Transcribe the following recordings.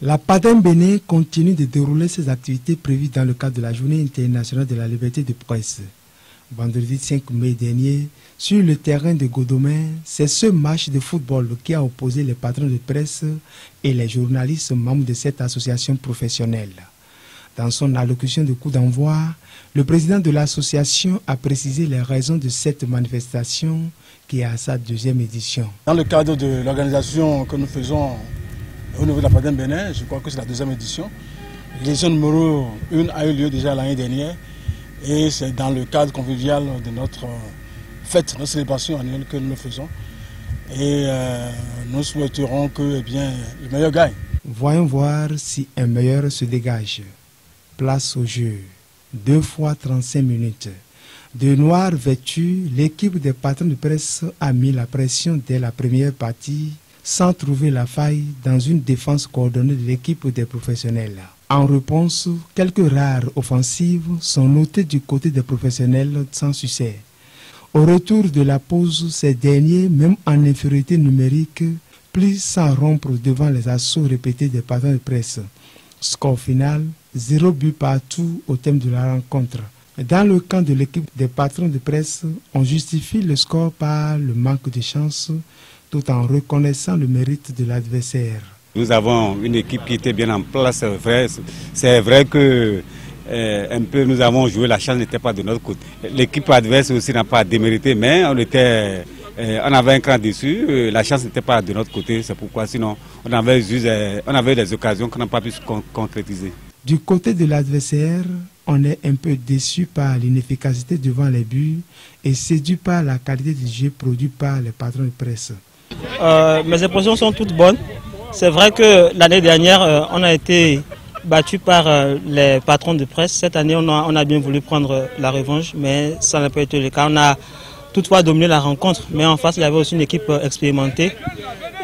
La PADEM Bénin continue de dérouler ses activités prévues dans le cadre de la Journée internationale de la liberté de presse. Vendredi 5 mai dernier, sur le terrain de Godomain, c'est ce match de football qui a opposé les patrons de presse et les journalistes membres de cette association professionnelle. Dans son allocution de coup d'envoi, le président de l'association a précisé les raisons de cette manifestation qui est à sa deuxième édition. Dans le cadre de l'organisation que nous faisons au niveau de la PADEM Bénin, je crois que c'est la deuxième édition. L'édition numéro 1 a eu lieu déjà l'année dernière et c'est dans le cadre convivial de notre fête, notre célébration annuelle que nous le faisons. Et nous souhaiterons que le meilleur gagne. Voyons voir si un meilleur se dégage. Place au jeu. 2 fois 35 minutes. De noir vêtu, l'équipe des patrons de presse a mis la pression dès la première partie sans trouver la faille dans une défense coordonnée de l'équipe des professionnels. En réponse, quelques rares offensives sont notées du côté des professionnels sans succès. Au retour de la pause, ces derniers, même en infériorité numérique, plient sans rompre devant les assauts répétés des patrons de presse. Score final, 0 but partout au thème de la rencontre. Dans le camp de l'équipe des patrons de presse, on justifie le score par le manque de chance, tout en reconnaissant le mérite de l'adversaire. Nous avons une équipe qui était bien en place. C'est vrai que nous avons joué, la chance n'était pas de notre côté. L'équipe adverse aussi n'a pas démérité, mais on avait un cran dessus. La chance n'était pas de notre côté, c'est pourquoi sinon on avait des occasions qu'on n'a pas pu concrétiser. Du côté de l'adversaire, on est un peu déçu par l'inefficacité devant les buts et séduit par la qualité du jeu produit par les patrons de presse. Mes impressions sont toutes bonnes. C'est vrai que l'année dernière, on a été battu par les patrons de presse. Cette année, on a bien voulu prendre la revanche, mais ça n'a pas été le cas. On a toutefois dominé la rencontre, mais en face, il y avait aussi une équipe expérimentée.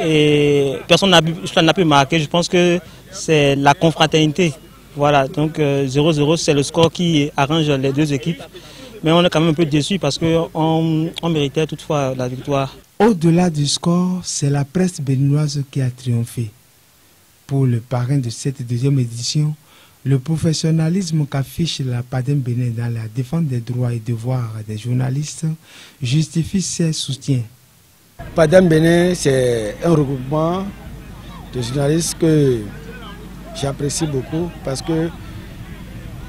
Et personne n'a pu marquer. Je pense que c'est la confraternité. Voilà, donc 0-0, c'est le score qui arrange les deux équipes. Mais on est quand même un peu déçus parce qu'on méritait toutefois la victoire. Au-delà du score, c'est la presse béninoise qui a triomphé. Pour le parrain de cette deuxième édition, le professionnalisme qu'affiche la PADEM Bénin dans la défense des droits et devoirs des journalistes justifie ses soutiens. PADEM Bénin, c'est un regroupement de journalistes que j'apprécie beaucoup parce que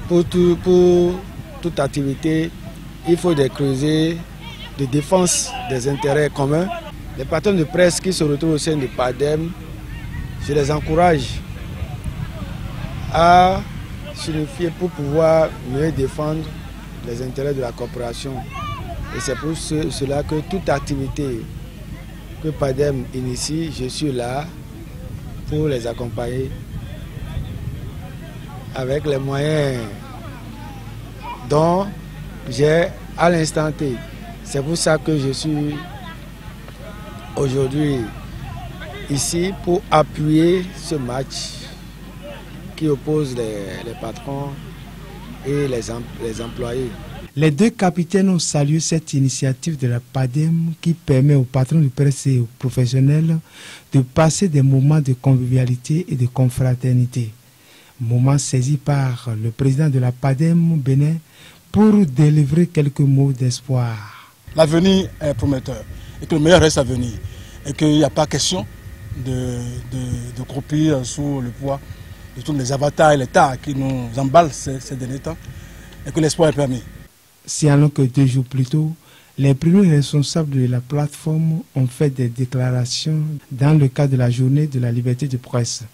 pour toute activité, il faut des creusets de défense des intérêts communs. Les patrons de presse qui se retrouvent au sein de PADEM, je les encourage à s'unifier pour pouvoir mieux défendre les intérêts de la coopération. Et c'est pour cela que toute activité que PADEM initie, je suis là pour les accompagner avec les moyens dont j'ai à l'instant T. C'est pour ça que je suis aujourd'hui ici pour appuyer ce match qui oppose les patrons et les employés. Les deux capitaines ont salué cette initiative de la PADEM qui permet aux patrons de presse et aux professionnels de passer des moments de convivialité et de confraternité. Moment saisi par le président de la PADEM Bénin pour délivrer quelques mots d'espoir. L'avenir est prometteur et que le meilleur reste à venir et qu'il n'y a pas question de croupir sous le poids de tous les avatars et les tas qui nous emballent ces derniers temps et que l'espoir est permis. Si alors que 2 jours plus tôt, les premiers responsables de la plateforme ont fait des déclarations dans le cadre de la journée de la liberté de presse.